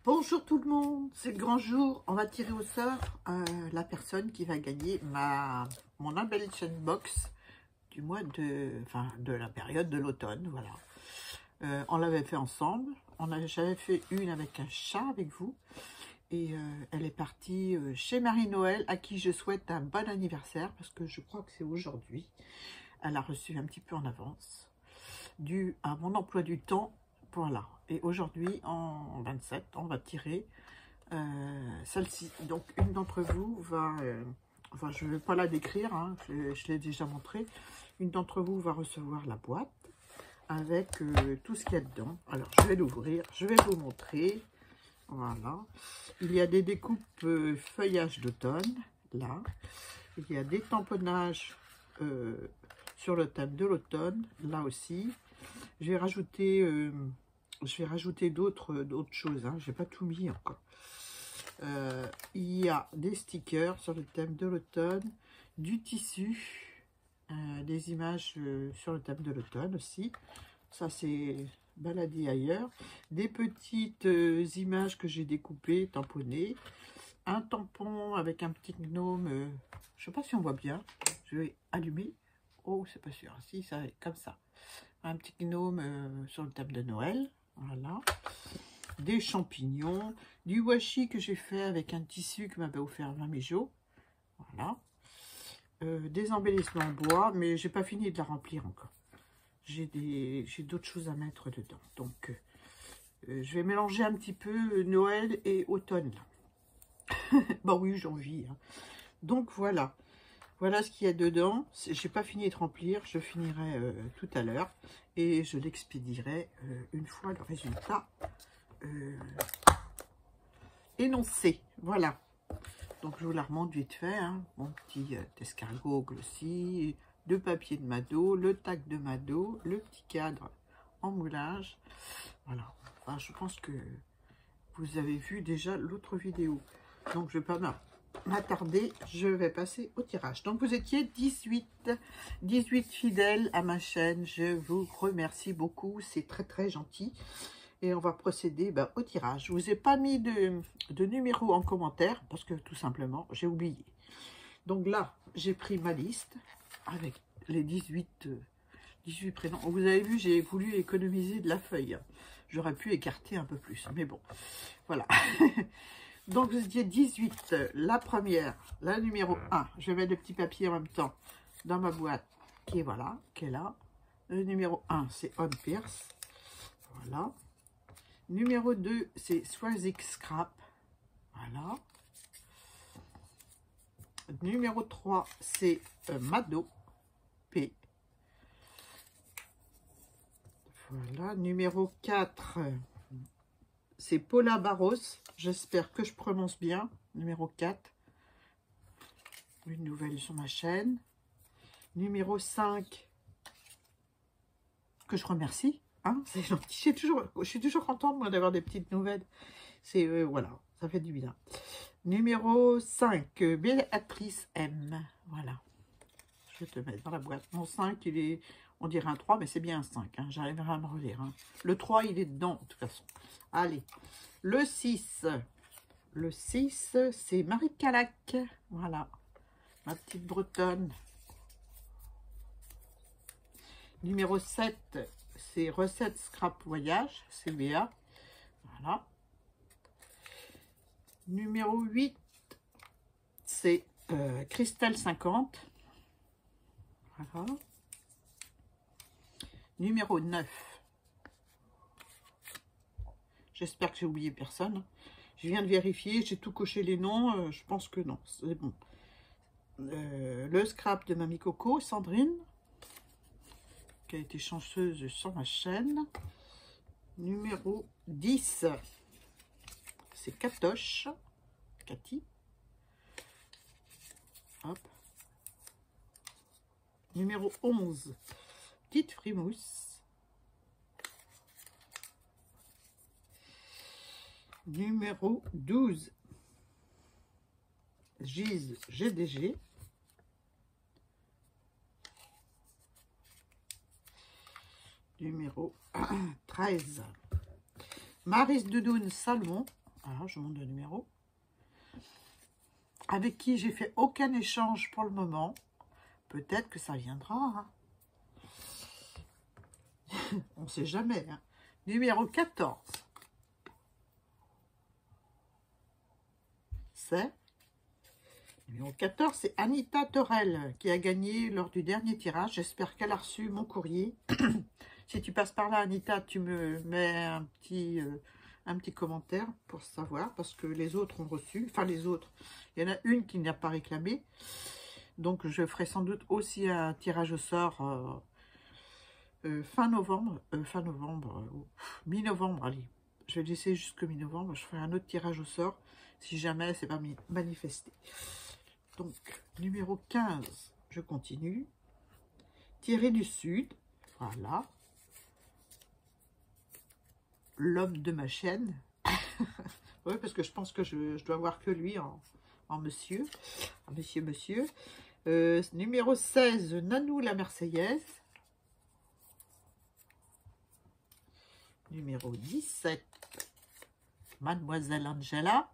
Bonjour tout le monde, c'est le grand jour. On va tirer au sort la personne qui va gagner mon embellishment box du mois de la période de l'automne. Voilà. On l'avait fait ensemble. J'avais fait une avec un chat avec vous. Et elle est partie chez Marie-Noël, à qui je souhaite un bon anniversaire, parce que je crois que c'est aujourd'hui. Elle a reçu un petit peu en avance, dû à mon emploi du temps. Voilà, et aujourd'hui, en 27, on va tirer celle-ci. Donc, une d'entre vous va, enfin, je ne vais pas la décrire, hein, je l'ai déjà montré. Une d'entre vous va recevoir la boîte avec tout ce qu'il y a dedans. Alors, je vais l'ouvrir, je vais vous montrer. Voilà, il y a des découpes feuillage d'automne, là. Il y a des tamponnages sur le thème de l'automne, là aussi. Je vais rajouter d'autres choses, hein. Je n'ai pas tout mis encore. Il y a des stickers sur le thème de l'automne, du tissu, des images sur le thème de l'automne aussi. Ça, c'est baladé ailleurs. Des petites images que j'ai découpées, tamponnées. Un tampon avec un petit gnome. Je ne sais pas si on voit bien. Je vais allumer. Oh, c'est pas sûr. Si, ça va être comme ça. Un petit gnome sur le thème de Noël. Voilà. Des champignons. Du washi que j'ai fait avec un tissu que m'avait offert Mamijo. Voilà. Des embellissements en bois, mais j'ai pas fini de la remplir encore. J'ai d'autres choses à mettre dedans. Donc, je vais mélanger un petit peu Noël et automne. Bah oui, j'en vis. Hein. Donc, voilà. Voilà ce qu'il y a dedans. J'ai pas fini de remplir. Je finirai tout à l'heure. Et je l'expédierai une fois le résultat énoncé. Voilà. Donc, je vous la remonte vite fait. Hein. Mon petit escargot aussi. Le papier de Mado, le tac de Mado, le petit cadre en moulage. Voilà. Enfin, je pense que vous avez vu déjà l'autre vidéo. Donc, je ne vais pas m'attarder. Je vais passer au tirage. Donc, vous étiez 18 fidèles à ma chaîne. Je vous remercie beaucoup. C'est très, très gentil. Et on va procéder au tirage. Je ne vous ai pas mis de numéro en commentaire parce que tout simplement, j'ai oublié. Donc là, j'ai pris ma liste avec les 18 prénoms. Vous avez vu, j'ai voulu économiser de la feuille. J'aurais pu écarter un peu plus, mais bon, voilà. Donc, vous étiez 18. La première, la numéro 1. Je vais mettre le petit papier en même temps dans ma boîte, qui est, voilà, qui est là. Le numéro 1, c'est On Pierce. Voilà. Numéro 2, c'est Swazik Scrap. Voilà. Numéro 3, c'est Mado P. Voilà. Numéro 4, c'est Paula Barros. J'espère que je prononce bien. Numéro 4. Une nouvelle sur ma chaîne. Numéro 5, que je remercie. Hein, c'est gentil. Je suis toujours contente, moi, d'avoir des petites nouvelles. C'est, voilà, ça fait du bien. Numéro 5, Béatrice M. Voilà. Je vais te mettre dans la boîte. Mon 5, il est, on dirait un 3, mais c'est bien un 5. Hein. J'arriverai à me relire. Hein. Le 3, il est dedans, de toute façon. Allez. Le 6. Le 6, c'est Marie Calac. Voilà. Ma petite bretonne. Numéro 7, c'est Recette Scrap Voyage. C'est Béa. Voilà. Numéro 8, c'est Christelle 50. Voilà. Numéro 9. J'espère que j'ai oublié personne. Je viens de vérifier, j'ai tout coché les noms. Je pense que non, c'est bon. Le scrap de Mamie Coco, Sandrine, qui a été chanceuse sur ma chaîne. Numéro 10, c'est Katoche, Cathy. Hop. Numéro 11, Petite Frimousse. Numéro 12, Gise GDG. Numéro 13, Maris Doudoune Salmon. Voilà, je monte le numéro. Avec qui j'ai fait aucun échange pour le moment. Peut-être que ça viendra. Hein. On ne sait jamais. Hein. Numéro 14. C'est numéro 14, c'est Anita Torel qui a gagné lors du dernier tirage. J'espère qu'elle a reçu mon courrier. Si tu passes par là, Anita, tu me mets un petit commentaire pour savoir, parce que les autres ont reçu. Enfin, les autres. Il y en a une qui n'a pas réclamé. Donc, je ferai sans doute aussi un tirage au sort fin novembre. Mi-novembre, allez. Je vais laisser jusqu'au mi-novembre. Je ferai un autre tirage au sort si jamais c'est pas manifesté. Donc, numéro 15, je continue. Tirer du sud, voilà. L'homme de ma chaîne. Oui, parce que je pense que je dois voir que lui en monsieur. Monsieur. Numéro 16, Nanou la Marseillaise. Numéro 17, Mademoiselle Angela.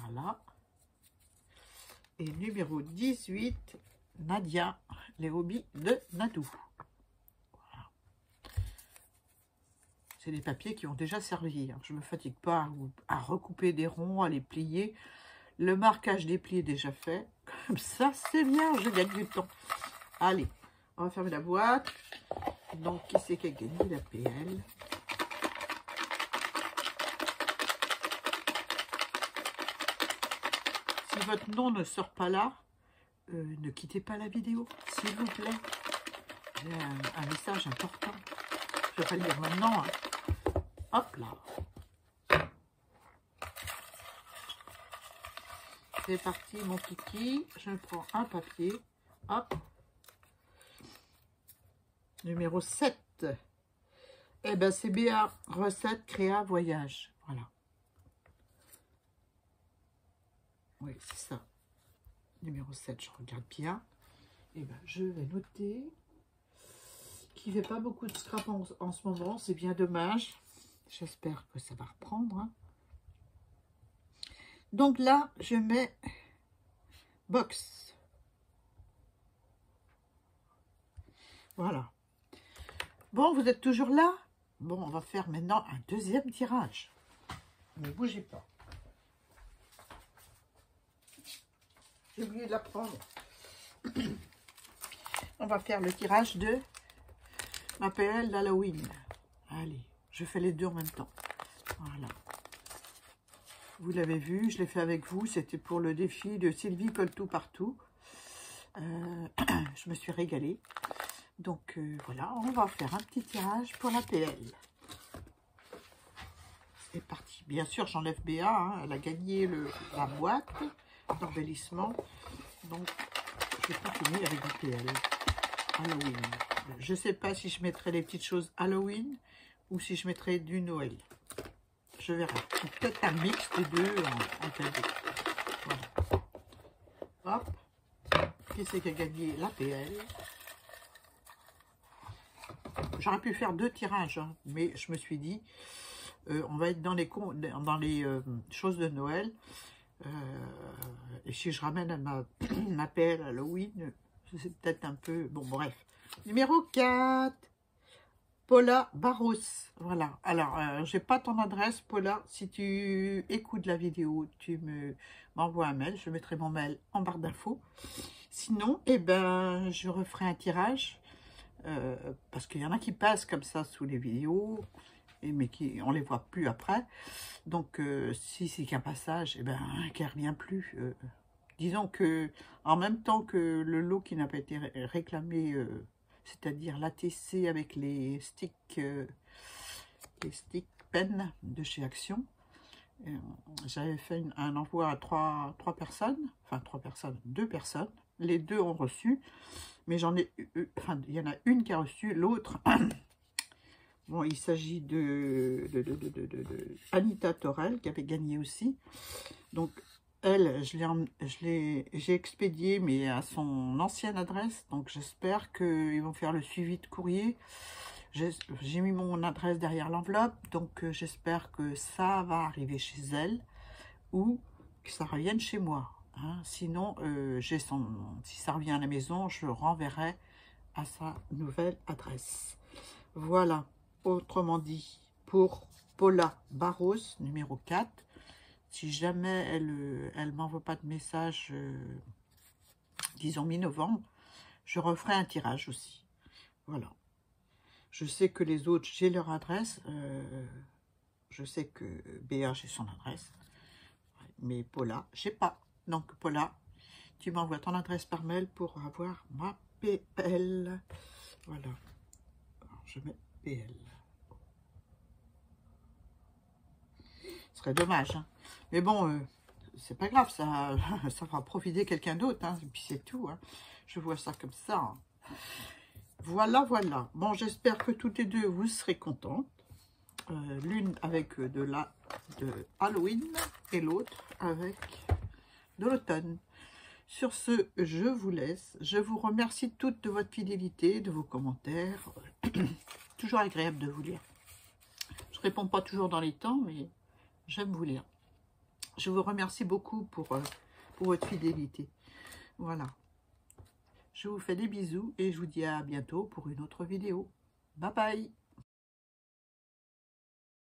Voilà. Et numéro 18, Nadia, les hobbies de Nadou. Voilà. C'est des papiers qui ont déjà servi. Hein. Je ne me fatigue pas à recouper des ronds, à les plier. Le marquage des plis est déjà fait. Comme ça, c'est bien, je gagne du temps. Allez, on va fermer la boîte. Donc, qui c'est qui a gagné la PL? Si votre nom ne sort pas là, ne quittez pas la vidéo, s'il vous plaît. J'ai un message important. Je vais pas le lire maintenant. Hein. Hop là. C'est parti, mon kiki. Je prends un papier. Hop. Numéro 7. Eh ben, c'est BA. Recette, créa, voyage. Voilà. Oui, c'est ça. Numéro 7, je regarde bien. Et ben, je vais noter qu'il ne fait pas beaucoup de scrap en ce moment. C'est bien dommage. J'espère que ça va reprendre. Hein. Donc là, je mets box. Voilà. Bon, vous êtes toujours là? Bon, on va faire maintenant un deuxième tirage. Ne bougez pas. J'ai oublié de la prendre. On va faire le tirage de ma PL d'Halloween. Allez, je fais les deux en même temps. Voilà. Vous l'avez vu, je l'ai fait avec vous. C'était pour le défi de Sylvie Colle tout partout. Je me suis régalée. Donc voilà, on va faire un petit tirage pour la PL. C'est parti. Bien sûr, j'enlève BA. Hein, elle a gagné la boîte d'embellissement. Donc, je vais continuer avec du PL. Halloween. Je ne sais pas si je mettrai les petites choses Halloween ou si je mettrai du Noël. Je verrai. C'est peut-être un mix des deux en cadeau. Voilà. Hop. Qui c'est qui a gagné la PL? J'aurais pu faire deux tirages, hein, mais je me suis dit, on va être dans les choses de Noël. Et si je ramène à ma PL Halloween, c'est peut-être un peu... Bon, bref. Numéro 4, Paula Barros. Voilà. Alors, j'ai pas ton adresse, Paula. Si tu écoutes la vidéo, tu m'envoies un mail. Je mettrai mon mail en barre d'infos. Sinon, eh ben, je referai un tirage. Parce qu'il y en a qui passent comme ça sous les vidéos. Mais on les voit plus après. Donc, si c'est qu'un passage, eh ben, qu'elle ne revient plus. Disons que, en même temps que le lot qui n'a pas été réclamé, c'est-à-dire l'ATC avec les sticks pen de chez Action, j'avais fait un envoi à trois personnes, enfin deux personnes. Les deux ont reçu, mais il y en a une qui a reçu, l'autre... Bon, il s'agit de Anita Torel qui avait gagné aussi. Donc, elle, j'ai expédié, mais à son ancienne adresse. Donc, j'espère qu'ils vont faire le suivi de courrier. J'ai mis mon adresse derrière l'enveloppe, donc j'espère que ça va arriver chez elle ou que ça revienne chez moi. Hein. Sinon, si ça revient à la maison, je renverrai à sa nouvelle adresse. Voilà, autrement dit, pour Paula Barros, numéro 4. Si jamais elle m'envoie pas de message, disons mi-novembre, je referai un tirage aussi. Voilà. Je sais que les autres, j'ai leur adresse. Je sais que Béa, j'ai son adresse. Mais Paula, j'ai pas. Donc, Paula, tu m'envoies ton adresse par mail pour avoir ma PL. Voilà. Alors, je mets PL. Ce serait dommage. Hein. Mais bon, c'est pas grave. Ça fera profiter quelqu'un d'autre. Hein, et puis c'est tout. Hein. Je vois ça comme ça. Hein. Voilà, voilà. Bon, j'espère que toutes les deux, vous serez contentes. L'une avec de Halloween et l'autre avec de l'automne. Sur ce, je vous laisse. Je vous remercie toutes de votre fidélité, de vos commentaires. Toujours agréable de vous lire. Je ne réponds pas toujours dans les temps, mais j'aime vous lire. Je vous remercie beaucoup pour votre fidélité. Voilà. Je vous fais des bisous et je vous dis à bientôt pour une autre vidéo. Bye bye!